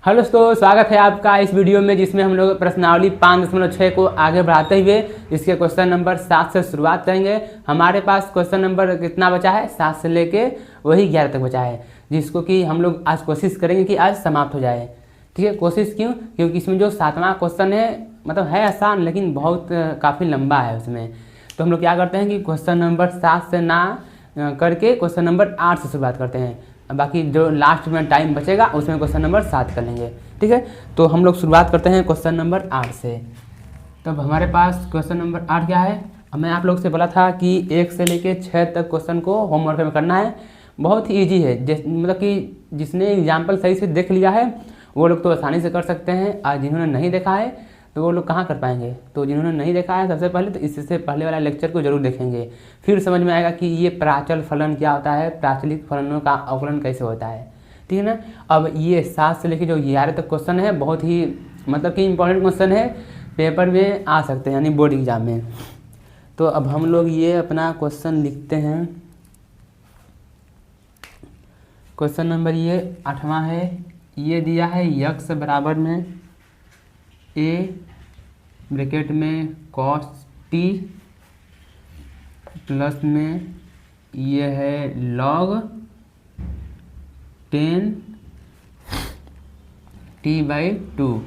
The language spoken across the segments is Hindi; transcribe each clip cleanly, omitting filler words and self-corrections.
हेलो दोस्तों, स्वागत है आपका इस वीडियो में जिसमें हम लोग प्रश्नावली 5.6 को आगे बढ़ाते हुए इसके क्वेश्चन नंबर 7 से शुरुआत करेंगे। हमारे पास क्वेश्चन नंबर कितना बचा है? 7 से लेके वही 11 तक बचा है, जिसको कि हम लोग आज कोशिश करेंगे कि आज समाप्त हो जाए। ठीक है, कोशिश क्यों? क्योंकि इसमें जो 7वां क्वेश्चन है मतलब है आसान, लेकिन बहुत काफ़ी लंबा है उसमें। तो हम लोग क्या करते हैं कि क्वेश्चन नंबर 7 से ना करके क्वेश्चन नंबर 8 से शुरुआत करते हैं, बाकी जो लास्ट में टाइम बचेगा उसमें क्वेश्चन नंबर 7 कर लेंगे। ठीक है, तो हम लोग शुरुआत करते हैं क्वेश्चन नंबर 8 से। तब हमारे पास क्वेश्चन नंबर 8 क्या है? मैं आप लोग से बोला था कि 1 से लेके 6 तक क्वेश्चन को होमवर्क में करना है। बहुत ही ईजी है, मतलब कि जिसने एग्जाम्पल सही से देख लिया है वो लोग तो आसानी से कर सकते हैं, और जिन्होंने नहीं देखा है तो वो लोग कहाँ कर पाएंगे। तो जिन्होंने नहीं देखा है सबसे पहले तो इससे पहले वाला लेक्चर को जरूर देखेंगे, फिर समझ में आएगा कि ये प्राचल फलन क्या होता है, प्राचलिक फलनों का अवकलन कैसे होता है। ठीक है ना। अब ये 7 से लेकर जो 11 तक क्वेश्चन है बहुत ही मतलब कि इम्पोर्टेंट क्वेश्चन है, पेपर में आ सकते हैं यानी बोर्ड एग्जाम में। तो अब हम लोग ये अपना क्वेश्चन लिखते हैं। क्वेश्चन नंबर ये 8वां है। ये दिया है यक्स बराबर में ए ब्रैकेट में कॉस टी प्लस में ये है लॉग 10 t/2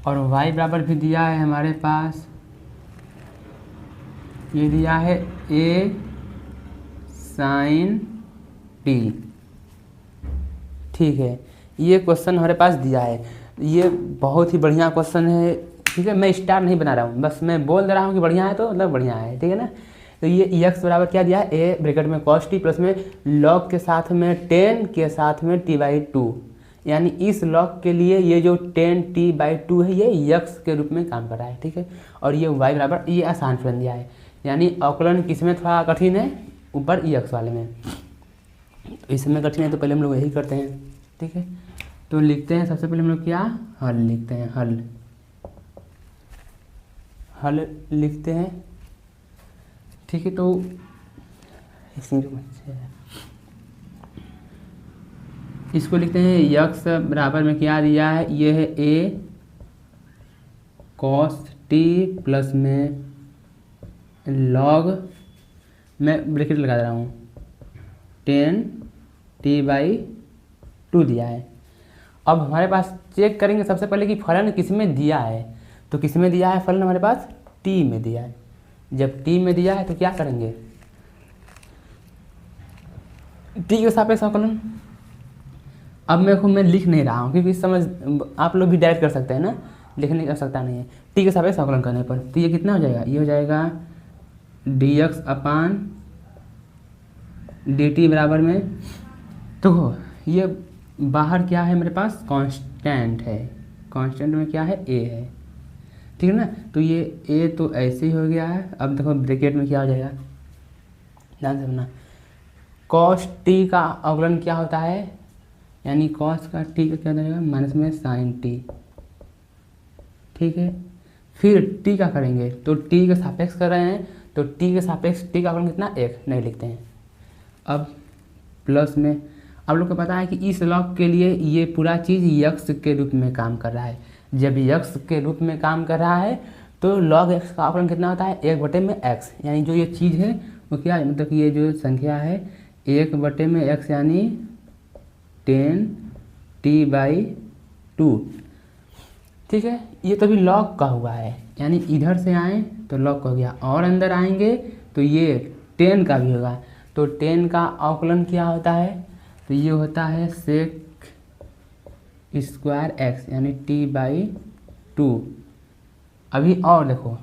और y बराबर भी दिया है हमारे पास, ये दिया है a sin t। ठीक है, ये क्वेश्चन हमारे पास दिया है। ये बहुत ही बढ़िया क्वेश्चन है। ठीक है, मैं स्टार नहीं बना रहा हूँ, बस मैं बोल दे रहा हूँ कि बढ़िया है तो मतलब बढ़िया है। ठीक है ना। तो ये x बराबर क्या दिया है? a ब्रैकेट में cos t प्लस में log के साथ में 10 के साथ में t/2, यानी इस log के लिए ये जो 10 t/2 है ये x के रूप में काम कर रहा है। ठीक है, और ये y बराबर, ये आसान फलन दिया है, यानी अवकलन किसमें थोड़ा कठिन है? ऊपर x वाले में। इसमें कठिन है तो पहले हम लोग यही करते हैं। ठीक है, तो लिखते हैं सबसे पहले हम लोग क्या? हल लिखते हैं। हल लिखते हैं। ठीक है, तो इसको लिखते हैं यक्स बराबर में क्या दिया है? ये है a cos t प्लस में log, मैं ब्रैकेट लगा दे रहा हूँ, 10 t/2 दिया है। अब हमारे पास चेक करेंगे सबसे पहले कि फलन किसमें दिया है। तो किसमें दिया है फलन? हमारे पास t में दिया है। जब t में दिया है तो क्या करेंगे? t के सापेक्ष अवकलन। अब मैं लिख नहीं रहा हूँ क्योंकि समझ आप लोग भी डायरेक्ट कर सकते हैं ना, लिखने की आवश्यकता नहीं है। t के सापेक्ष अवकलन करने पर तो ये कितना हो जाएगा? ये हो जाएगा dx/dt बराबर में, तो ये बाहर क्या है मेरे पास? कांस्टेंट है। कांस्टेंट में क्या है? a है। ठीक है ना। तो ये a तो ऐसे ही हो गया है। अब देखो ब्रैकेट में क्या हो जाएगा, ध्यान से सुनना। cos t का अवकलन क्या होता है? यानी cos का t का क्या हो जाएगा? माइनस में sin t। ठीक है, फिर t का करेंगे तो t के सापेक्ष कर रहे हैं, तो t के सापेक्ष t का अवकलन कितना? 1 नहीं लिखते हैं। अब प्लस में आप लोग को पता है कि इस लॉग के लिए ये पूरा चीज़ यक्स के रूप में काम कर रहा है। जब यक्स के रूप में काम कर रहा है तो log x का अवकलन कितना होता है? 1/x, यानी जो ये चीज़ है वो क्या है? मतलब कि ये जो संख्या है 1/x यानी 10 t/2। ठीक है, ये तो भी log का हुआ है, यानी इधर से आए तो log का हो गया, और अंदर आएंगे तो ये 10 का भी होगा। तो 10 का अवकलन क्या होता है? तो ये होता है sec स्क्वायर x यानी t/2। अभी और देखो,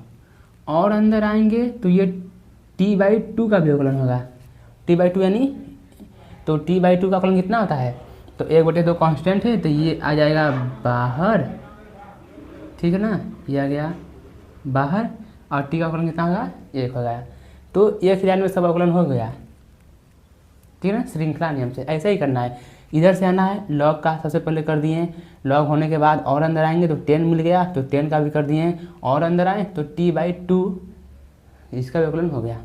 और अंदर आएंगे तो ये t/2 का भी अवकलन होगा। t/2 यानी तो t/2 का अवकलन कितना होता है? तो 1/2 कांस्टेंट है तो ये आ जाएगा बाहर। ठीक है ना, ये आ गया बाहर, और t का अवकलन कितना होगा? 1 हो गया। तो एक लाइन में सब अवकलन हो गया। ठीक है ना, श्रृंखला नियम से ऐसे ही करना है। इधर से आना है, लॉग का सबसे पहले कर दिए, लॉग होने के बाद और अंदर आएंगे तो 10 मिल गया, तो 10 का भी कर दिए, और अंदर आए तो t/2 इसका भी अवकलन हो गया।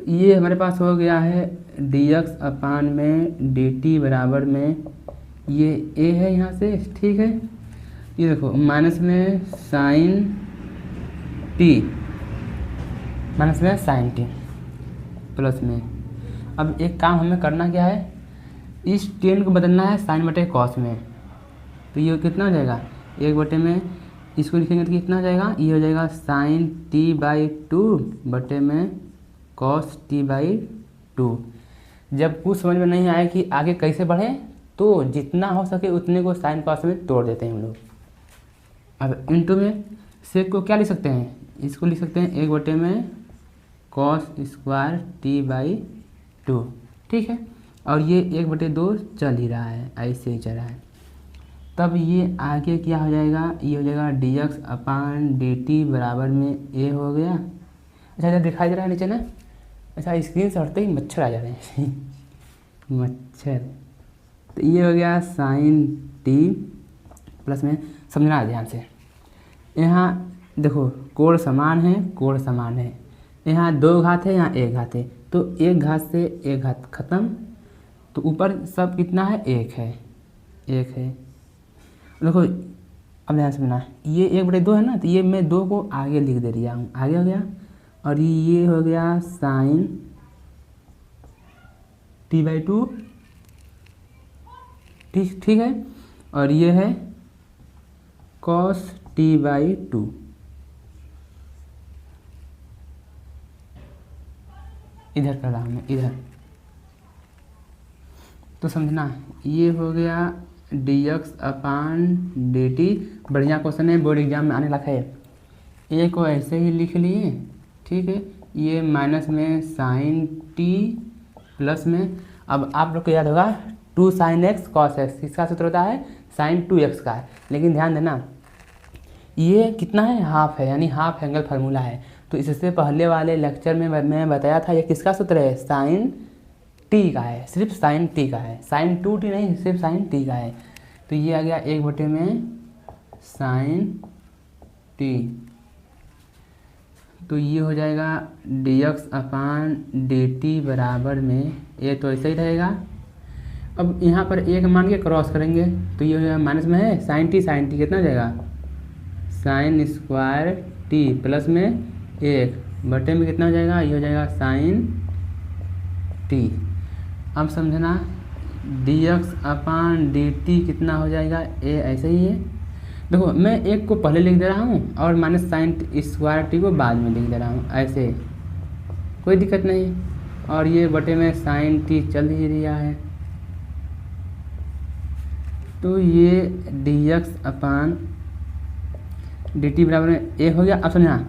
ये हमारे पास हो गया है dx अपान में dt बराबर में ये a है यहाँ से, ठीक है। ये देखो माइनस में साइन टी, माइनस में साइन टी प्लस में। अब एक काम हमें करना क्या है, इस टेन को बदलना है साइन बटे कॉस में। तो ये कितना हो जाएगा, एक बटे में इसको लिखेंगे तो कितना हो जाएगा, ये हो जाएगा साइन टी बाई टू बटे में कॉस टी बाई टू। जब कुछ समझ में नहीं आए कि आगे कैसे बढ़े तो जितना हो सके उतने को साइन कॉस में तोड़ देते हैं हम लोग। अब इनटू में सेक को क्या लिख सकते हैं, इसको लिख सकते हैं एक बटे में cos square t by to, ठीक है। और ये एक बटे दो चल ही रहा है, ऐसे ही चल रहा है। तब ये आगे क्या हो जाएगा, ये हो जाएगा dx अपान dt बराबर में a हो गया। अच्छा इधर दिखाई दे रहा है नीचे ना, अच्छा स्क्रीन से हटते ही मच्छर आ जा रहे हैं मच्छर। तो ये हो गया साइन t प्लस में, समझना है ध्यान से। यहाँ देखो कोण समान है, कोण समान है, यहाँ दो घात है, यहाँ एक घात है, तो एक घात से एक घात खत्म। तो ऊपर सब कितना है, एक है, एक है। देखो अब ध्यान से सुनना, ये एक बटे दो है ना, तो ये मैं दो को आगे लिख दे रहा हूँ, आगे हो गया। और ये हो गया साइन टी बाई टू, ठीक है। और ये है कॉस टी बाई टू। इधर कर रहा हूँ मैं, इधर। तो समझना ये हो गया dx अपान dt। बढ़िया क्वेश्चन है, बोर्ड एग्जाम में आने लगा है। ए को ऐसे ही लिख लिए, ठीक है। ये माइनस में साइन t प्लस में, अब आप लोग को याद होगा 2 साइन x कॉस x, किसका सूत्र होता है, साइन 2x का है। लेकिन ध्यान देना ये कितना है, हाफ है, यानी हाफ एंगल फार्मूला है। तो इससे पहले वाले लेक्चर में मैं बताया था ये किसका सूत्र है, साइन टी का है, सिर्फ साइन टी का है, साइन 2t नहीं, सिर्फ साइन टी का है। तो ये आ गया एक बटे में साइन टी। तो ये हो जाएगा dx अपान dt बराबर में, ये तो ऐसे ही रहेगा। अब यहाँ पर एक मान के क्रॉस करेंगे तो ये हो जाएगा माइनस में है साइन टी कितना हो जाएगा, साइन स्क्वायर टी प्लस में एक बटे में कितना हो जाएगा, ये हो जाएगा साइन टी। अब समझना dx अपान dt कितना हो जाएगा, ए ऐसे ही है। देखो मैं एक को पहले लिख दे रहा हूँ और माइनस साइन स्क्वायर टी को बाद में लिख दे रहा हूँ, ऐसे कोई दिक्कत नहीं। और ये बटे में साइन टी चल ही रहा है। तो ये dx अपान dt बराबर में ए हो गया। अब समझना,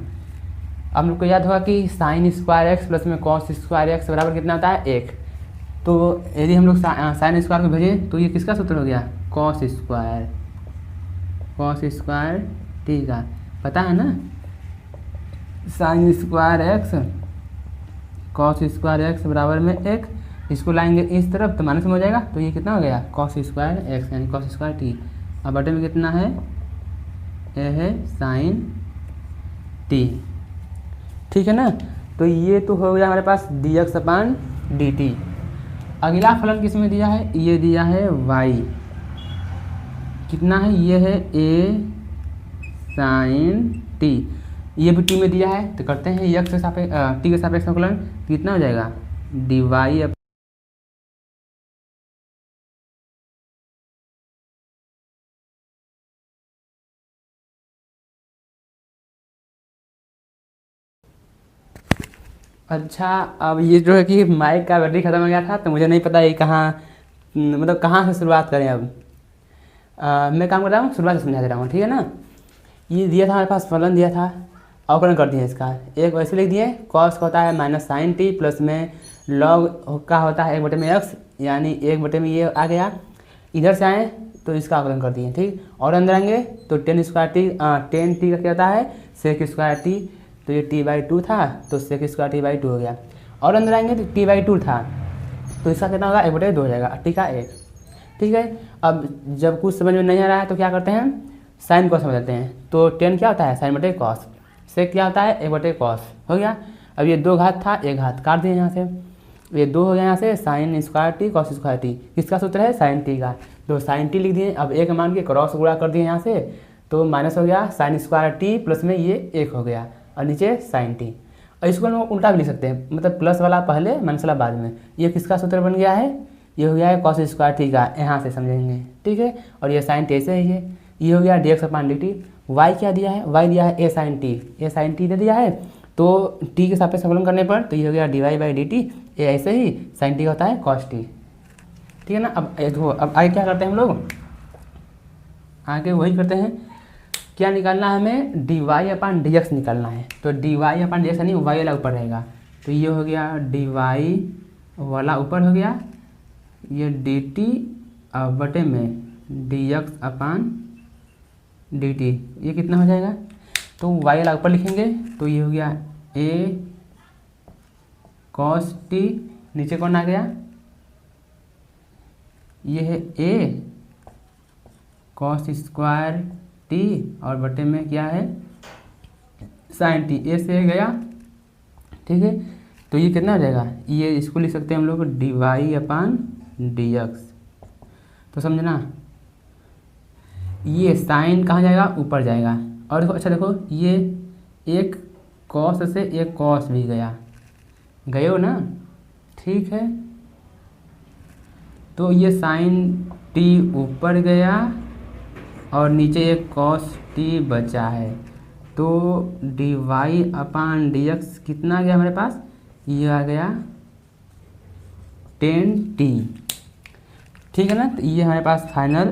अब लोग को याद होगा कि साइन स्क्वायर एक्स प्लस में कॉस स्क्वायर एक्स बराबर कितना होता है, एक। तो यदि हम लोग साइन स्क्वायर को भेजें तो ये किसका सूत्र हो गया, कॉस स्क्वायर टी का, पता है ना, sine square x cos square x बराबर में एक। इसको लाएंगे इस तरफ तो माइनस में हो जाएगा, तो ये कितना हो गया, कॉस स्क्वायर एक्स यानी कॉस स्क्वायर टी। अब बटे में कितना है, ये है साइन टी, ठीक है ना। तो ये तो हो गया हमारे पास dx अपान dt। अगला फलन किस में दिया है, ये दिया है y, कितना है, ये है a साइन t, ये भी t में दिया है। तो करते हैं x के सापेक्ष t के सापेक्ष फलन, कितना हो जाएगा dy। अच्छा अब ये जो है कि माइक का बैटरी ख़त्म हो गया था, तो मुझे नहीं पता ये कहाँ, मतलब कहाँ से शुरुआत करें। अब मैं काम कर रहा हूँ, शुरुआत से समझा दे रहा हूँ, ठीक है ना। ये दिया था हमारे पास, फलन दिया था, अवकलन कर दिया इसका। एक वैसे लिख दिए, कॉस का होता है माइनस साइन टी प्लस में लॉग का होता है एक बटे में एक्स, यानी एक बटे में ये आ गया। इधर से आए तो इसका अवकलन कर दिए, ठीक। और अंदर आएंगे तो ten square T, ten T का क्या होता है, सेक स्क्वायर टी, तो ये टी बाई टू था तो sec square t by two हो गया। और अंदर आएंगे तो टी बाई टू था तो इसका कितना होगा, एक बटे दो हो जाएगा, टी का एक, ठीक है। अब जब कुछ समझ में नहीं आ रहा है तो क्या करते हैं, साइन को समझ लेते हैं। तो टेन क्या होता है, साइन बटे कॉस, सेक क्या होता है, एक बटे कॉस, हो गया। अब ये 2 घात था, 1 घात काट दिए यहाँ से, ये 2 हो गया यहाँ से sine square T cos square T, किसका सूत्र है साइन टी का, तो साइन टी लिख दिए। अब 1 मान के क्रॉस गुणा कर दिए यहाँ से, तो माइनस हो गया साइन स्क्वायर टी प्लस में ये 1 हो गया और नीचे साइन टी। और इसको हम उल्टा भी लिख सकते हैं, मतलब प्लस वाला पहले माइनस वाला बाद में। ये किसका सूत्र बन गया है, ये हो गया है कॉस स्क्वायर टी का, यहाँ से समझेंगे, ठीक है। और ये साइन टी ऐसे ही है, ये हो गया डी एक्स अपान डी टी। वाई क्या दिया है, वाई दिया है ए साइन टी, ए साइन टी दे दिया है, तो टी के सापेक्ष अवकलन करने पर तो ये हो गया d y by d t, ये ऐसे ही साइन टी होता है कॉस टी, ठीक है ना। अब आगे क्या करते हैं हम लोग, आगे वही करते हैं, क्या निकालना है हमें, डी वाई अपान डी एक्स निकालना है। तो डी वाई अपान डी एक्स यानी वाई वाला ऊपर रहेगा, तो ये हो गया डी वाई वाला ऊपर हो गया, ये डी टी बटे में डी एक्स अपान डी टी, ये कितना हो जाएगा, तो वाई वाला ऊपर लिखेंगे, तो ये हो गया ए कॉस टी, नीचे कौन आ गया, ये है ए कॉस स्क्वायर टी और बटे में क्या है साइन टी, ए से गया, ठीक है। तो ये कितना हो जाएगा, ये इसको लिख सकते हैं हम लोग डी वाई अपान डी एक्स। तो समझना, ये साइन कहाँ जाएगा, ऊपर जाएगा। और देखो, अच्छा देखो, ये एक कॉस से एक कॉस भी गया, गए हो ना, ठीक है। तो ये साइन टी ऊपर गया और नीचे एक कॉस टी बचा है, तो डी वाई अपान डी एक्स कितना आ गया हमारे पास, ये आ गया 10t, ठीक है ना। तो ये हमारे पास फाइनल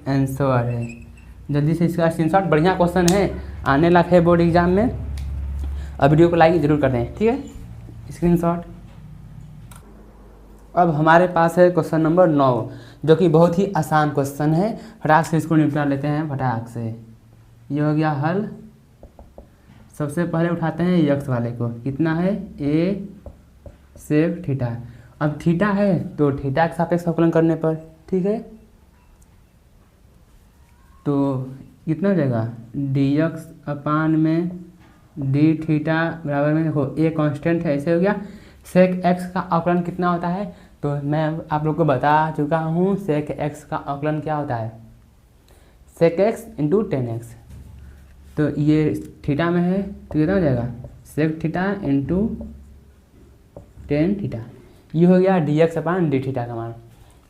आंसर है। जल्दी से इसका स्क्रीनशॉट, बढ़िया क्वेश्चन है, आने लायक है बोर्ड एग्जाम में। अब वीडियो को लाइक जरूर कर दें, ठीक है, स्क्रीनशॉट। अब हमारे पास है क्वेश्चन नंबर 9, जो कि बहुत ही आसान क्वेश्चन है, फटाक से इसको निपटा लेते हैं फटाक से। ये हो गया हल। सबसे पहले उठाते हैं यक्स वाले को, कितना है ए सेक थीटा। अब थीटा है तो थीटा के सापेक्ष अवकलन करने पर, ठीक है, तो कितना हो जाएगा डी एक्स अपान में डी थीटा बराबर में, देखो ए कांस्टेंट है, ऐसे हो गया। सेक एक्स का अवकलन कितना होता है, तो मैं आप लोग को बता चुका हूँ, सेक एक्स का अवकलन क्या होता है, सेक एक्स इंटू 10x। तो ये थीटा में है तो कितना हो जाएगा सेक थीटा इंटू 10 थीटा। ये हो गया डी एक्स अपान डी थीटा का मान।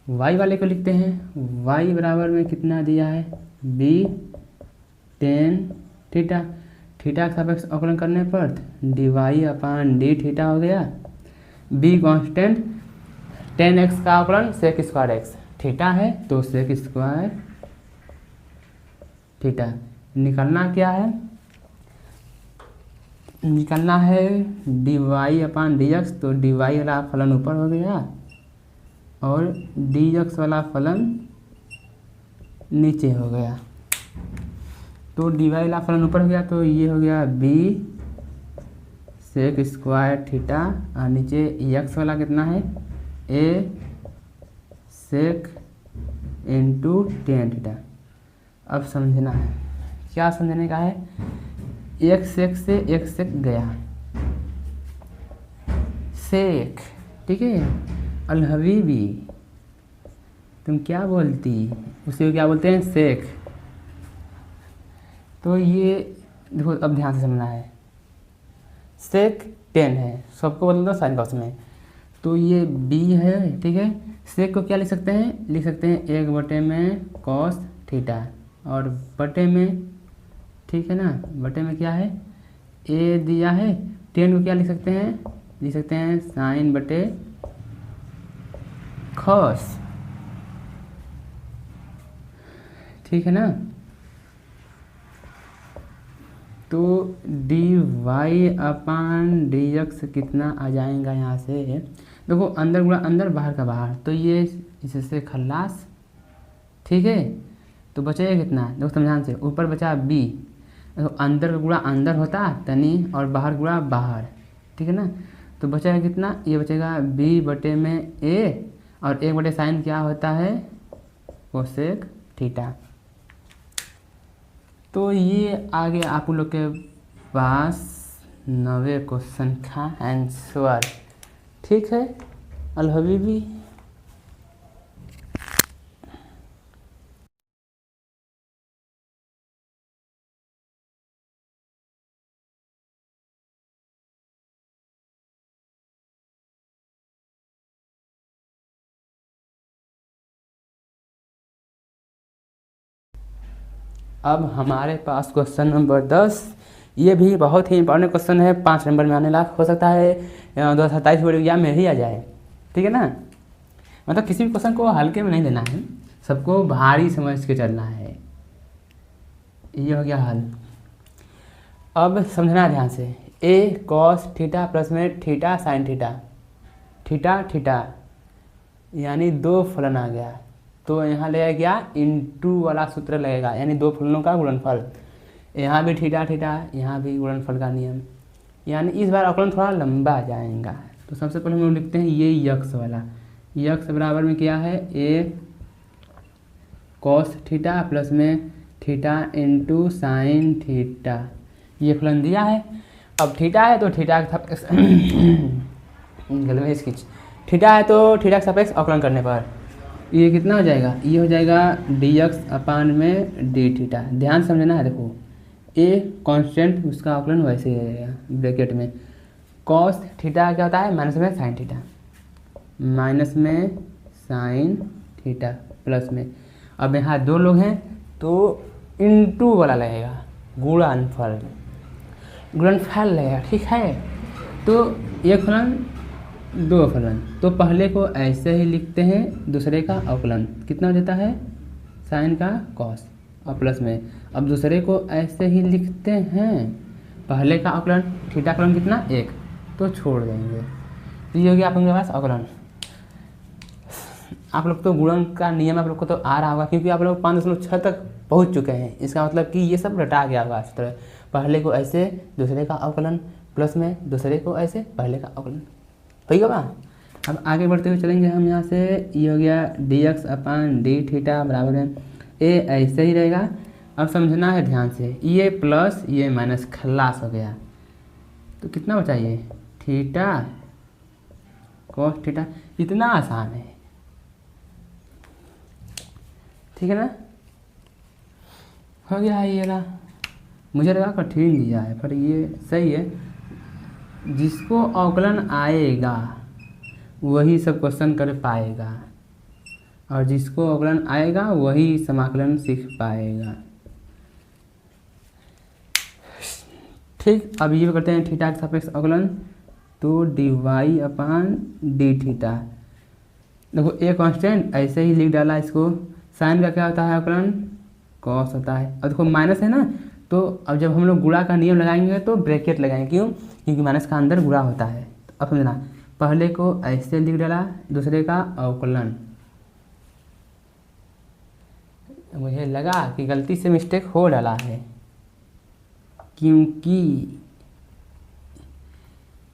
वाई वाले को लिखते हैं, वाई बराबर में कितना दिया है बी 10 थीटा। थीटा का सापेक्ष अवकलन करने पर डी वाई अपान डी थीटा हो गया। बी कांस्टेंट, 10x का अवकलन सेक स्क्वायर एक्स, थीटा है तो सेक स्क्वायर थीटा। निकालना क्या है, निकालना है डी वाई अपान डी एक्स, तो डी वाई वाला फलन ऊपर हो गया और डी एक्स वाला फलन नीचे हो गया। तो डी वाई वाला फलन ऊपर हो गया तो ये हो गया बी सेक स्क्वायर थीटा और नीचे एक्स वाला कितना है ए सेक इंटू 10 थीटा। अब समझना है, क्या समझने का है, एक सेक से एक सेक गया, सेक, ठीक है, अल हबीबी तुम क्या बोलती, उसे क्या बोलते हैं सेक। तो ये देखो अब ध्यान से समझना है, सेक 10 है, सबको बदल दो साइन कॉस में, तो ये बी है, ठीक है। सेक को क्या लिख सकते हैं, लिख सकते हैं 1 बटे में कॉस थीटा और बटे में, ठीक है ना, बटे में क्या है ए दिया है। 10 को क्या लिख सकते हैं, लिख सकते हैं साइन बटे कॉस, ठीक है ना। तो डी वाई अपान डी एक्स कितना आ जाएगा यहाँ से, देखो अंदर गुणा अंदर बाहर का बाहर, तो ये इससे खल्लास, ठीक है। तो बचेगा कितना, देखो समझान से, ऊपर बचा बी, देखो अंदर का गुणा अंदर होता तनी और बाहर गुणा बाहर, ठीक है ना। तो बचेगा कितना, ये बचेगा बी बटे में ए और 1 बटे साइन क्या होता है कोसेक थीटा। तो ये आगे आप लोग के पास 9वें क्वेश्चन का आंसर। ठीक है अल हबीबी। अब हमारे पास क्वेश्चन नंबर 10। ये भी बहुत ही इंपॉर्टेंट क्वेश्चन है, 5 नंबर में आने लायक हो सकता है, 2027 बोर्ड एग्जाम में ही आ जाए। ठीक है ना, मतलब किसी भी क्वेश्चन को हल्के में नहीं लेना है, सबको भारी समझ के चलना है। ये हो गया हल। अब समझना ध्यान से, a cos थीटा प्लस में theta sine theta, theta theta यानी 2 फलन आ गया, तो यहाँ लगेगा क्या, इंटू वाला सूत्र लगेगा, यानी 2 फलनों का गुणनफल। यहाँ भी थीटा थीटा, यहाँ भी गुणनफल का नियम, यानी इस बार अवकलन थोड़ा लंबा जाएगा। तो सबसे पहले हम लोग लिखते हैं ये यक्स वाला, यक्स बराबर में क्या है, a cos थीटा प्लस में थीटा इंटू साइन थीटा, ये फलन दिया है। अब थीटा है तो थीटा का गले में खींच, थीटा है तो थीटा का सापेक्ष अवकलन करने पर ये कितना हो जाएगा, ये हो जाएगा dx अपान में डी थीटा। ध्यान समझना है, देखो a कांस्टेंट, उसका अवकलन वैसे ही रहेगा ब्रैकेट में। cos थीटा क्या होता है, माइनस में साइन थीटा, माइनस में साइन थीटा प्लस में, अब यहाँ 2 लोग हैं तो इंटू वाला लगेगा, गुणनफल, गुणनफल लगेगा। ठीक है, तो एक फलन 2 फलन, तो पहले को ऐसे ही लिखते हैं, दूसरे का अवकलन कितना हो जाता है, साइन का कॉस और प्लस में। अब दूसरे को ऐसे ही लिखते हैं, पहले का अवकलन थीटा का अवकलन कितना 1, तो छोड़ देंगे, तो ये हो गया आपके पास अवकलन। आप लोग तो गुणन का नियम आप लोग को तो आ रहा होगा, क्योंकि आप लोग 5.6 तक पहुंच चुके हैं। इसका मतलब कि ये सब रटा गया होगा इस तरह, पहले को ऐसे दूसरे का अवकलन प्लस में दूसरे को ऐसे पहले का अवकलन, ठीक है बा। अब आगे बढ़ते हुए चलेंगे हम यहाँ से, ये हो गया dx अपान डी थीटा बराबर में a, ऐसे ही रहेगा। अब समझना है ध्यान से, ये प्लस ये माइनस खलास हो गया, तो कितना बचा ये थीटा कॉस थीटा, इतना आसान है। ठीक है ना, हो गया ये ना, मुझे लगा कठिन दिया है पर ये सही है। जिसको अवकलन आएगा वही सब क्वेश्चन कर पाएगा, और जिसको अवकलन आएगा वही समाकलन सीख पाएगा। ठीक, अब ये करते हैं थीटा के सापेक्ष अवकलन, तो डी वाई अपान डी थीटा। देखो ए कांस्टेंट ऐसे ही लिख डाला इसको, साइन का क्या होता है अवकलन, कॉस होता है। और देखो माइनस है ना, तो अब जब हम लोग गुणा का नियम लगाएंगे तो ब्रैकेट लगाएंगे, क्यों, क्योंकि माइनस का अंदर गुणा होता है। तो अब समझना, पहले को ऐसे लिख डाला, दूसरे का अवकलन। मुझे लगा कि गलती से मिस्टेक हो डाला है, क्योंकि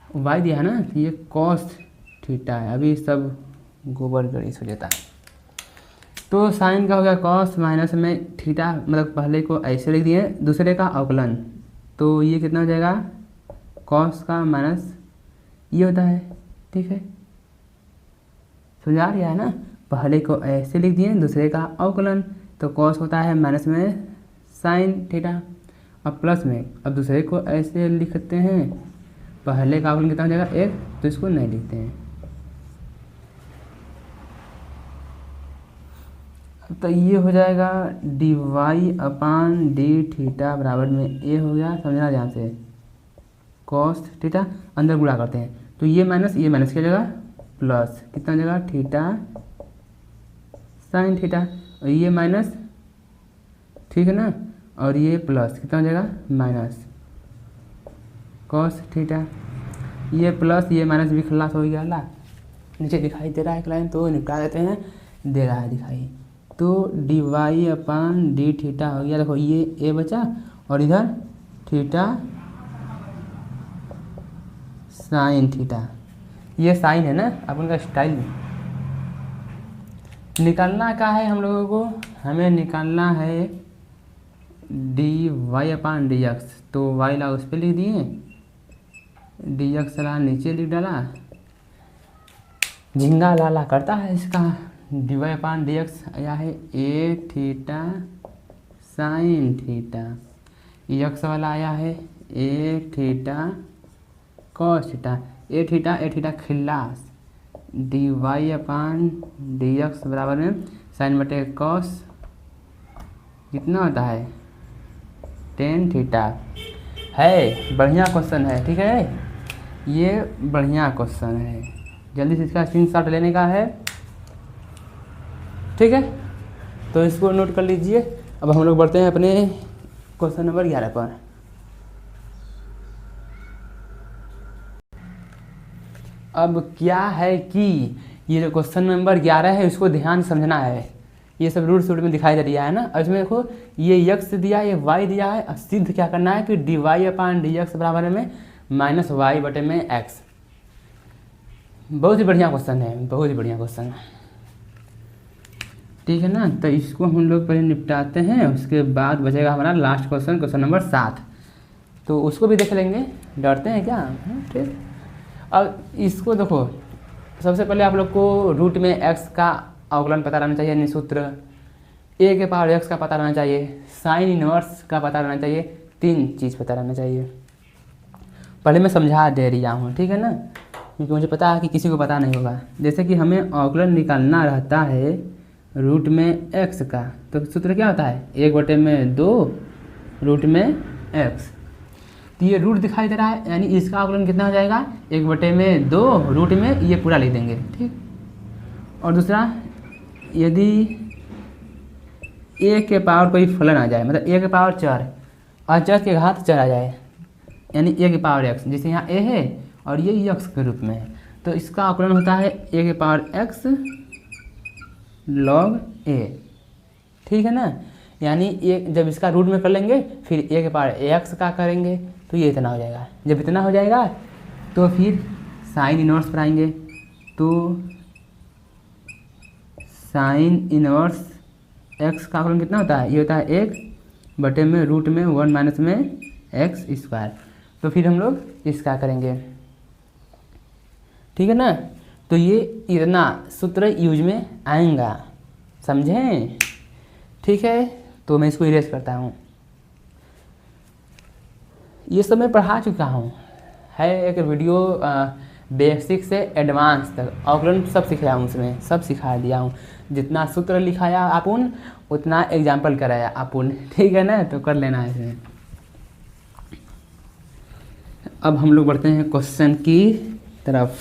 वाई दिया है ना, तो ये कॉस थीटा है, अभी सब गोबर गणित हो जाता है। तो साइन का हो गया कॉस, माइनस में थीटा, मतलब पहले को ऐसे लिख दिए, दूसरे का अवकलन, तो ये कितना हो जाएगा, कॉस का माइनस ये होता है। ठीक है, समझा रहा है ना, पहले को ऐसे लिख दिए, दूसरे का अवकलन, तो कॉस होता है माइनस में साइन थीटा और प्लस में। अब दूसरे को ऐसे लिखते हैं, पहले का अवकलन कितना हो जाएगा 1, तो इसको नहीं लिखते हैं। तो ये हो जाएगा डी वाई अपान डी थीटा बराबर में ए हो गया, समझना ध्यान से, कॉस थीटा, अंदर गुणा करते हैं, तो ये माइनस की जगह प्लस, कितना जगह थीटा साइन थीटा, और ये माइनस, ठीक है ना, और ये प्लस, कितना जगह माइनस कॉस थीटा, ये प्लस ये माइनस भी खलास हो गया ला, नीचे दिखाई दे रहा है लाइन, तो निपटा देते हैं, दे रहा है दिखाई, तो डी वाई अपान डी थीटा हो गया। देखो ये ए बचा और इधर थीटा साइन थीटा, ये साइन है ना, अपन का स्टाइल निकालना क्या है हम लोगों को, हमें निकालना है डी वाई अपान डी एक्स, तो वाई ला उस पर लिख दिए डी एक्स नीचे लिख डाला, झिंगा लाला करता है इसका, dy अपान डी एक्स आया है ए थीटा साइन थीटा, एक्स वाला आया है ए थीटा कॉस थीटा, ए थीटा खिल्लास, डी वाई अपान डी एक्स बराबर में साइन बटे कॉस कितना होता है टेन थीटा। है बढ़िया क्वेश्चन है, ठीक है, ये बढ़िया क्वेश्चन है, जल्दी से इसका स्क्रीनशॉट लेने का है, ठीक है। तो इसको नोट कर लीजिए। अब हम लोग बढ़ते हैं अपने क्वेश्चन नंबर 11 पर। अब क्या है कि ये जो क्वेश्चन नंबर 11 है इसको ध्यान से समझना है। ये सब रूट सूट में दिखाई दे दिया है ना। और इसमें देखो ये x दिया है, ये y दिया है। अब सिद्ध क्या करना है कि डी वाई अपान डी एक्स बराबर में माइनस वाई बटे में x। बहुत ही बढ़िया क्वेश्चन है, बहुत ही बढ़िया क्वेश्चन है, ठीक है ना। तो इसको हम लोग पहले निपटाते हैं, उसके बाद बचेगा हमारा लास्ट क्वेश्चन, क्वेश्चन नंबर 7। तो उसको भी देख लेंगे, डरते हैं क्या, ठीक। अब इसको देखो, सबसे पहले आप लोग को रूट में x का अवकलन पता रहना चाहिए, यानी सूत्र, a के पावर x का पता रहना चाहिए, साइन इनवर्स का पता रहना चाहिए, 3 चीज़ पता रहना चाहिए। पहले मैं समझा दे रहा हूँ, ठीक है ना, क्योंकि मुझे पता है कि किसी को पता नहीं होगा। जैसे कि हमें अवकलन निकालना रहता है रूट में x का, तो सूत्र क्या होता है 1/2 रूट में x। तो ये रूट दिखाई दे रहा है, यानी इसका अवकलन कितना हो जाएगा 1/2 रूट में, ये पूरा लिख देंगे, ठीक। और दूसरा, यदि a के पावर कोई फलन आ जाए, मतलब a के पावर 4 और चर के घात 4 आ जाए, यानी a के पावर x, जैसे यहाँ a है और ये x के रूप में है, तो इसका अवकलन होता है a के पावर x log a, ठीक है ना। यानी जब इसका रूट में कर लेंगे फिर a के पावर ax का करेंगे तो ये इतना हो जाएगा। जब इतना हो जाएगा तो फिर साइन इनवर्स पर आएंगे, तो साइन इनवर्स x का अवकलन कितना होता है, ये होता है 1 बटे में रूट में 1 माइनस में x²। तो फिर हम लोग इसका करेंगे, ठीक है ना। तो ये इतना सूत्र यूज में आएगा, समझें, ठीक है। तो मैं इसको इरेज करता हूँ। ये सब मैं पढ़ा चुका हूँ, है एक वीडियो बेसिक से एडवांस तक अवकलन सब सिखाया हूँ, उसमें सब सिखा दिया हूँ। जितना सूत्र लिखाया अपुन उतना एग्जाम्पल कराया अपुन, ठीक है ना। तो कर लेना है इसमें। अब हम लोग बढ़ते हैं क्वेश्चन की तरफ।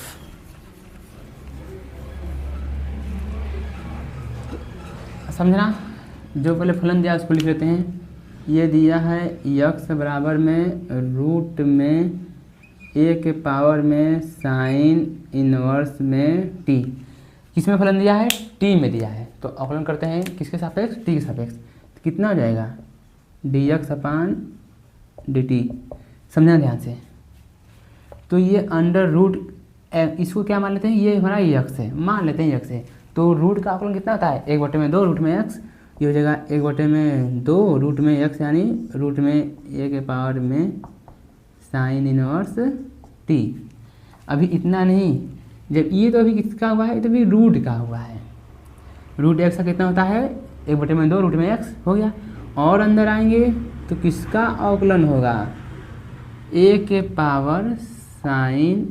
समझना, जो पहले फलन दिया उसको लिख लेते हैं। ये दिया है x बराबर में रूट में a के पावर में साइन इनवर्स में t। किस में फलन दिया है, t में दिया है। तो अवकलन करते हैं किसके सापेक्ष, t के सापेक्ष। तो कितना हो जाएगा dx अपान dt, समझना ध्यान से। तो ये अंडर रूट, इसको क्या मान लेते हैं, ये हमारा x है, मान लेते हैं x है। तो रूट का अवकलन कितना होता है 1/2 रूट में x, ये हो जाएगा 1/2 रूट में x, यानी रूट में a के पावर में साइन इनवर्स t। अभी इतना नहीं, जब ये तो अभी किसका हुआ है, ये तो अभी रूट का हुआ है। रूट x का कितना होता है 1/2 रूट में x हो गया। और अंदर आएंगे तो किसका अवकलन होगा, a के पावर साइन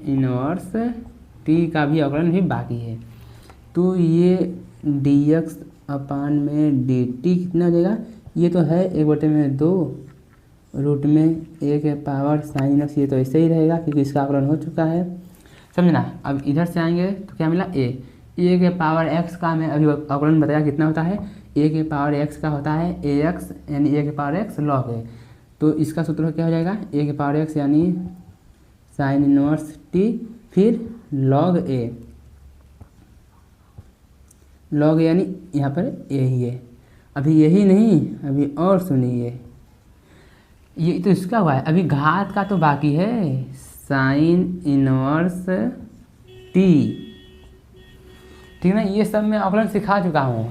इनवर्स t का भी अवकलन भी बाकी है। तो ये dx अपान में dt कितना हो जाएगा, ये तो है 1/2 रूट में a के पावर साइन x, ये तो ऐसे ही रहेगा क्योंकि इसका अवकलन हो चुका है, समझना। अब इधर से आएंगे तो क्या मिला a के पावर x का मैं अभी अवकलन बताया कितना होता है, a के पावर x का होता है ax, यानी a के पावर x log a। तो इसका सूत्र क्या हो जाएगा a के पावर x यानी साइन इनवर्स t, फिर log a, log यानी यहाँ पर a ही है। अभी यही नहीं, अभी और सुनिए, ये तो इसका हुआ है, अभी घात का तो बाकी है, साइन इनवर्स t, ठीक है ना। ये सब मैं अवकलन सिखा चुका हूँ,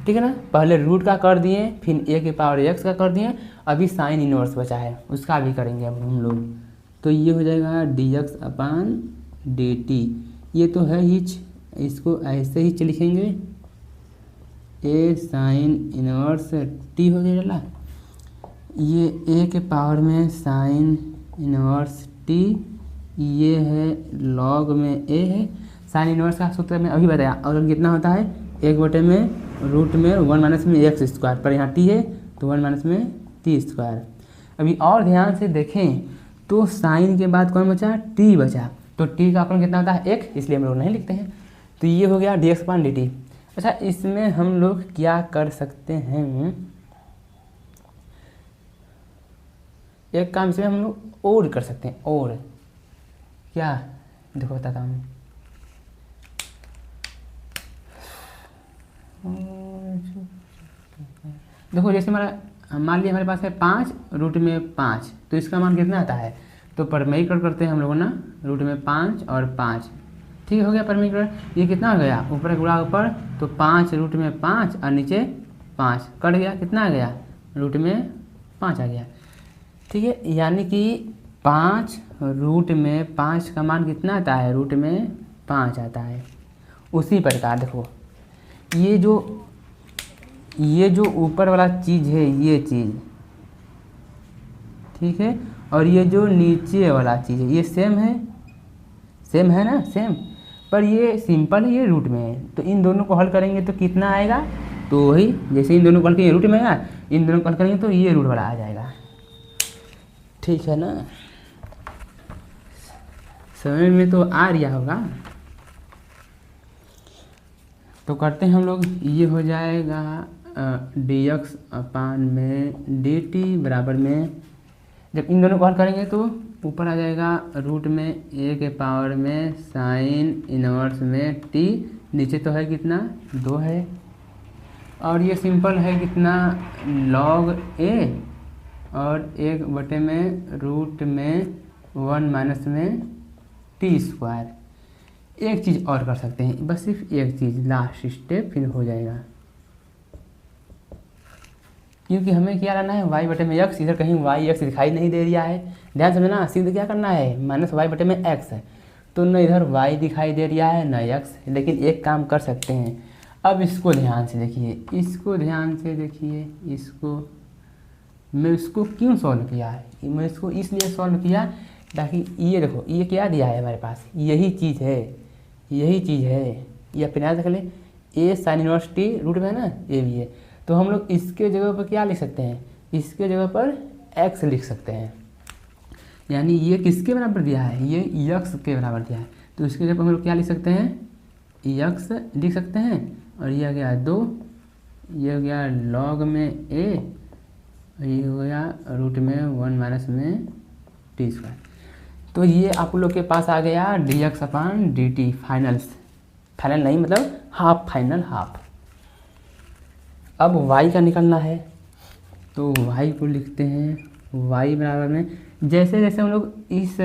ठीक है ना। पहले रूट का कर दिए, फिर a के पावर x का कर दिए, अभी साइन इनवर्स बचा है, उसका भी करेंगे अब हम लोग, तो ये हो जाएगा dx अपान dt। ये तो है ही, इसको ऐसे ही लिखेंगे, a साइन इनवर्स t हो जाएगा। ये a के पावर में साइन इनवर्स t, ये है लॉग में a है। साइन इनवर्स का सूत्र में अभी बताया, और कितना होता है 1 में रूट में 1 माइनस में एक्स स्क्वायर, पर यहाँ t है तो 1 माइनस में t स्क्वायर। अभी और ध्यान से देखें तो साइन के बाद कौन बचा, t बचा, तो t का अपना कितना होता है 1, इसलिए हम लोग नहीं लिखते हैं। तो ये हो गया dx अपान dt। अच्छा, इसमें हम लोग क्या कर सकते हैं, एक काम इसमें हम लोग और कर सकते हैं। और क्या, देखो बताता हूँ। देखो जैसे हमारा मान लिया हमारे पास है 5 रूट में 5, तो इसका मान कितना आता है, तो परमेयीकरण करते हैं हम लोगों ना, रूट में 5 और 5, ठीक हो गया परमेयीकरण। ये कितना हो गया, ऊपर गुणा ऊपर, तो 5 रूट में 5 और नीचे 5 कट गया, कितना आ गया, रूट में 5 आ गया, ठीक है। यानी कि 5 रूट में 5 का मान कितना आता है, रूट में 5 आता है। उसी प्रकार देखो ये जो ऊपर वाला चीज़ है, ये चीज़ ठीक है, और ये जो नीचे वाला चीज़ है ये सेम है ना, सेम, पर ये सिंपल है, ये रूट में है। तो इन दोनों को हल करेंगे तो कितना आएगा, तो वही जैसे इन दोनों को हल करेंगे रूट में आएगा, इन दोनों को हल करेंगे तो ये रूट वाला आ जाएगा, ठीक है ना। समझ में तो आ रहा होगा। तो करते हैं हम लोग, ये हो जाएगा dx अपान में dt बराबर में, जब इन दोनों को हल करेंगे तो ऊपर आ जाएगा रूट में a के पावर में साइन इनवर्स में t, नीचे तो है कितना 2 है, और ये सिंपल है कितना log a, और 1 में रूट में 1 माइनस में t स्क्वायर। एक चीज़ और कर सकते हैं, बस सिर्फ एक चीज़, लास्ट स्टेप फिर हो जाएगा, क्योंकि हमें क्या लाना है y/x, इधर कहीं y x दिखाई नहीं दे रहा है, ध्यान समझना। सीधे क्या करना है, माइनस y/x है, तो न इधर y दिखाई दे रहा है न x, लेकिन एक काम कर सकते हैं। अब इसको ध्यान से देखिए, मैं इसको क्यों सॉल्व किया है, मैं इसको इसलिए सॉल्व किया ताकि ये देखो ये क्या दिया है हमारे पास, यही चीज़ है, ये अपने याद रख ले, a sine inverse t root में है ना, ये भी है, तो हम लोग इसके जगह पर क्या लिख सकते हैं, इसके जगह पर x लिख सकते हैं। यानी ये किसके बराबर दिया है, ये x के बराबर दिया है, तो इसके जगह पर हम लोग क्या लिख सकते हैं, x लिख सकते हैं, और ये आ गया 2, ये हो गया log में a, ये हो गया रूट में 1 माइनस में t स्क्वायर। तो ये आप लोग के पास आ गया dx अपान dt, फाइनल नहीं मतलब हाफ। अब y का निकलना है, तो y को लिखते हैं y बराबर में, जैसे जैसे हम लोग इस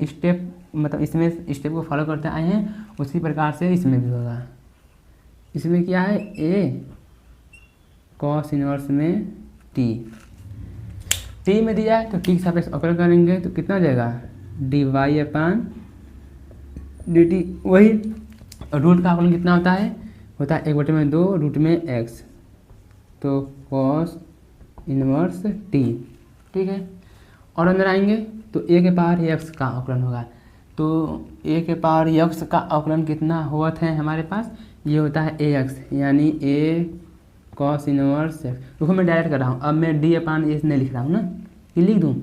स्टेप मतलब इसमें स्टेप को फॉलो करते आए हैं, उसी प्रकार से इसमें भी होगा। इसमें क्या है, a cos इनवर्स में t में दिया है, तो t के सापेक्ष अवकलन करेंगे तो कितना हो जाएगा, dy अपान dt। वही रूट का अवकलन कितना होता है 1/2 रूट में x, तो cos इनवर्स t, ठीक है। और अंदर आएंगे तो a के पावर x का अवकलन होगा, तो a के पावर x का अवकलन कितना हुआ था हमारे पास, ये होता है ax, यानी a cos इनवर्स x। देखो मैं डायरेक्ट कर रहा हूँ, अब मैं d अपान a नहीं लिख रहा हूँ ना, ये लिख दूँ,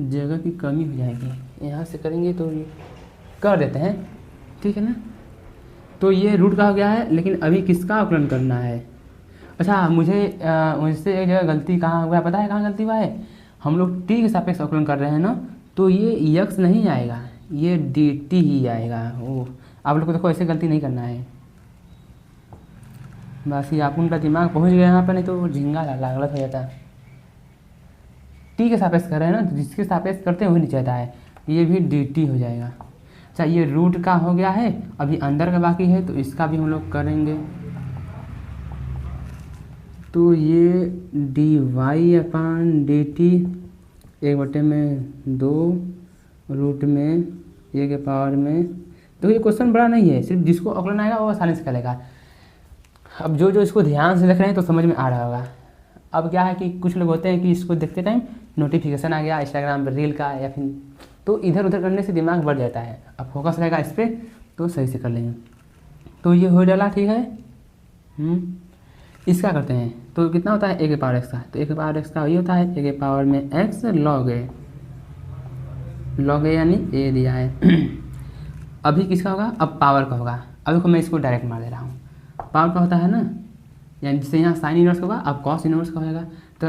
जगह की कमी हो जाएगी, यहाँ से करेंगे तो ये कर देते हैं, ठीक है ना। तो ये रूट का हो गया है, लेकिन अभी किसका अवकलन करना है। अच्छा, मुझसे एक जगह गलती कहाँ हुआ है पता है, कहाँ गलती हुआ है, हम लोग t के सापेक्ष अवकलन कर रहे हैं ना, तो ये x नहीं आएगा, ये dt ही आएगा। ओह, आप लोग को देखो ऐसे गलती नहीं करना है, बस ये आप उनका दिमाग पहुंच गया यहाँ पर, नहीं तो झिंगा गलत हो जाता है। t के सापेक्ष कर रहे हैं ना, तो जिसके सापेक्ष करते हैं वही नीचे आता है, ये भी dt हो जाएगा। अच्छा, ये रूट का हो गया है, अभी अंदर का बाकी है, तो इसका भी हम लोग करेंगे। तो ये dy अपान dt 1/2 रूट में ए के पावर में। तो ये क्वेश्चन बड़ा नहीं है, सिर्फ जिसको अकलन आएगा वो आसानी से करेगा। अब जो इसको ध्यान से देख रहे हैं तो समझ में आ रहा होगा। अब क्या है कि कुछ लोग होते हैं कि इसको देखते टाइम नोटिफिकेशन आ गया इंस्टाग्राम पर रील का या फिर, तो इधर उधर करने से दिमाग बढ़ जाता है। अब फोकस रहेगा इस पर तो सही से कर लेंगे। तो ये हो डाला, ठीक है। इसका करते हैं तो कितना होता है ए के पावर एक्स का, तो ए के पावर एक्स का ये होता है ए के पावर में एक्स लॉग ए, लॉग ए यानी ए दिया है। अभी किसका होगा, अब पावर का होगा। अब देखो मैं इसको डायरेक्ट मार दे रहा हूँ। पावर का होता है ना, यानी जिससे यहाँ साइन इनवर्स होगा अब कॉस इनवर्स का होगा। तो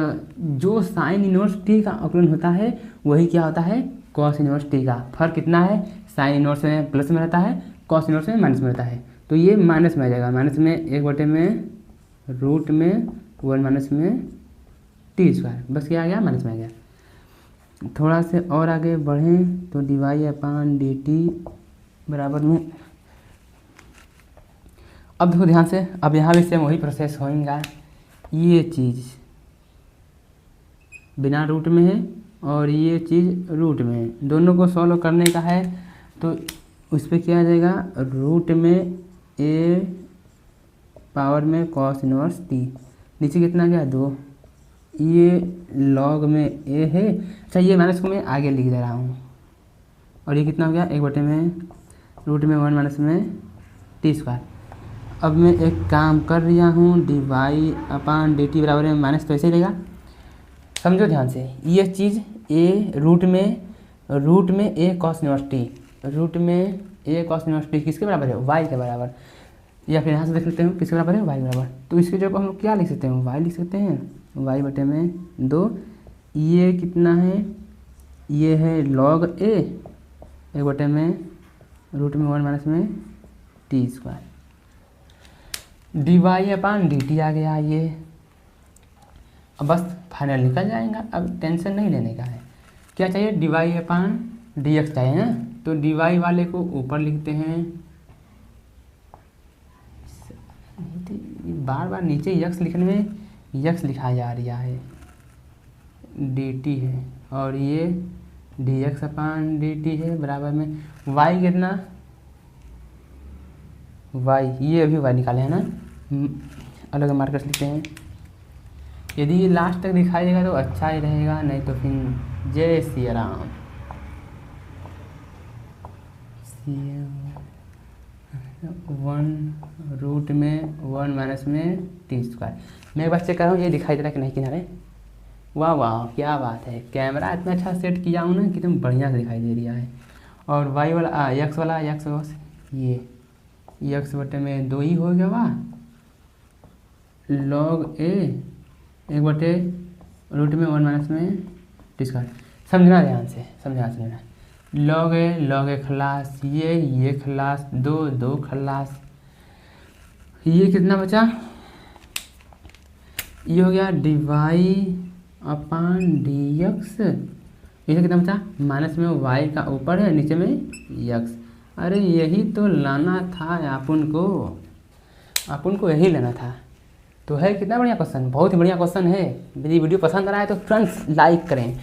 जो साइन इनवर्स टी का अवकलन होता है वही क्या होता है, कॉस इनवर्स टी का। फर्क कितना है, साइन इनवर्स में प्लस में रहता है, कॉस इनवर्स में माइनस में रहता है। तो ये माइनस में आ जाएगा, माइनस में 1/में रूट में 1 माइनस में टी स्क्वायर, बस क्या आ गया, माइनस में आ गया। थोड़ा से और आगे बढ़ें तो dy/dt बराबर में, अब देखो ध्यान से, अब यहाँ भी सेम वही प्रोसेस होगा। ये चीज़ बिना रूट में है और ये चीज़ रूट में है, दोनों को सॉल्व करने का है। तो उस पर क्या आ जाएगा, रूट में ए पावर में कॉस इनवर्स टी, नीचे कितना गया 2, ये लॉग में ए है। अच्छा ये माइनस को मैं आगे लिख दे रहा हूँ, और ये कितना हो गया 1/में रूट में 1 माइनस में टी स्क्वायर। अब मैं एक काम कर रहा हूँ, dy/dt बराबर में माइनस, तो ऐसे ही रहेगा। समझो ध्यान से, ये चीज़ ए रूट में ए कॉस इनवर्स टी, रूट में ए कॉस इनवर्स टी किसके बराबर है, वाई के बराबर। या फिर यहाँ से देख लेते हैं किसके बराबर है, वाई बराबर। तो इसके जगह हम लोग क्या लिख सकते हैं, वाई लिख सकते हैं, y/2। ये कितना है, ये है लॉग ए 1/में रूट में 1 माइनस में टी स्क्वायर, dy/dt आ गया ये। अब बस फाइनल निकल जाएगा, अब टेंशन नहीं लेने का है। क्या चाहिए, dy/dx चाहिए ना, तो dy वाले को ऊपर लिखते हैं, बार बार नीचे यक्स लिखने में यक्स लिखा जा रहा है, dt है, और ये dx/dt है बराबर में y कितना, y ये अभी y निकाले हैं ना, अलग मार्कर्स लिखते हैं। यदि ये लास्ट तक दिखाई देगा तो अच्छा ही रहेगा, नहीं तो फिर जय श्री राम। 1 रूट में 1 माइनस में टी स्क्वायर। मैं एक बार चेक कर रहा हूँ ये दिखाई दे रहा है कि नहीं किनारे। वाह वाह क्या बात है, कैमरा इतना अच्छा सेट किया हूँ ना कि तुम बढ़िया से दिखाई दे रहा है। और वाई वाला यक्स वाला ये यक्स/2 में 2 ही हो गया, वाह। लॉग ए 1/रूट में 1 माइनस में टी स्क्वायर। समझना ध्यान से, समझना। लॉग ए खलास, ये खलास, 2 खलास, ये कितना बचा, ये हो गया dy/dx। ये कितना बचा, माइनस में y का ऊपर है, नीचे में x। अरे यही तो लाना था अपन को यही लेना था। तो है कितना बढ़िया क्वेश्चन, बहुत ही बढ़िया क्वेश्चन है। मेरी वीडियो पसंद आ रहा है तो फ्रेंड्स लाइक करें,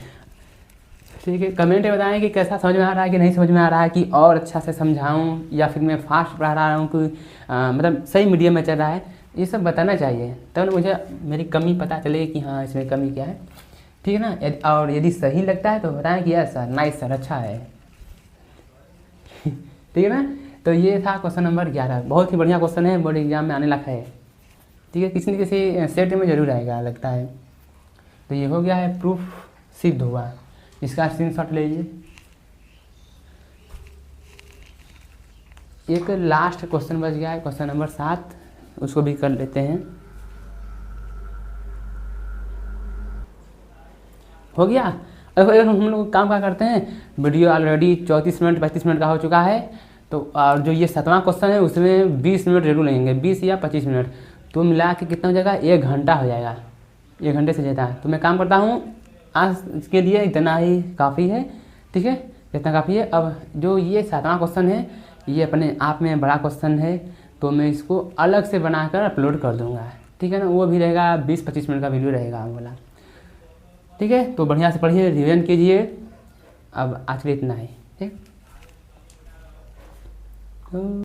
ठीक है। कमेंट में बताएं कि कैसा समझ में आ रहा है कि नहीं समझ में आ रहा है, कि और अच्छा से समझाऊं या फिर मैं फास्ट पढ़ा रहा हूँ, कि मतलब सही मीडियम में चल रहा है। ये सब बताना चाहिए, तब ना मुझे मेरी कमी पता चले कि हाँ इसमें कमी क्या है, ठीक है ना। और यदि सही लगता है तो बताएं कि यस सर, नाइस सर, अच्छा है, ठीक है ना। तो ये था क्वेश्चन नंबर 11, बहुत ही बढ़िया क्वेश्चन है, बोर्ड एग्जाम में आने लगा है, ठीक है। किसी न किसी सेट में जरूर आएगा लगता है। तो ये हो गया है, प्रूफ सिद्ध हुआ, इसका स्क्रीनशॉट लीजिए। एक लास्ट क्वेश्चन बच गया है, क्वेश्चन नंबर 7, उसको भी कर लेते हैं। हो गया। अब हम लोग काम क्या करते हैं, वीडियो ऑलरेडी 34 मिनट 35 मिनट का हो चुका है। तो और जो ये 7वां क्वेश्चन है उसमें 20 मिनट जरूर लगेंगे, 20 या 25 मिनट, तो मिला के कितना हो जाएगा, 1 घंटा हो जाएगा, 1 घंटे से ज़्यादा। तो मैं काम करता हूँ, आज इसके लिए इतना ही काफ़ी है, ठीक है, इतना काफ़ी है। अब जो ये 7वां क्वेश्चन है ये अपने आप में बड़ा क्वेश्चन है, तो मैं इसको अलग से बनाकर अपलोड कर दूँगा, ठीक है ना। वो भी रहेगा 20-25 मिनट का वीडियो रहेगा वाला, ठीक है, तो बढ़िया से पढ़िए, रिवीजन कीजिए। अब आज के लिए इतना ही, ठीक।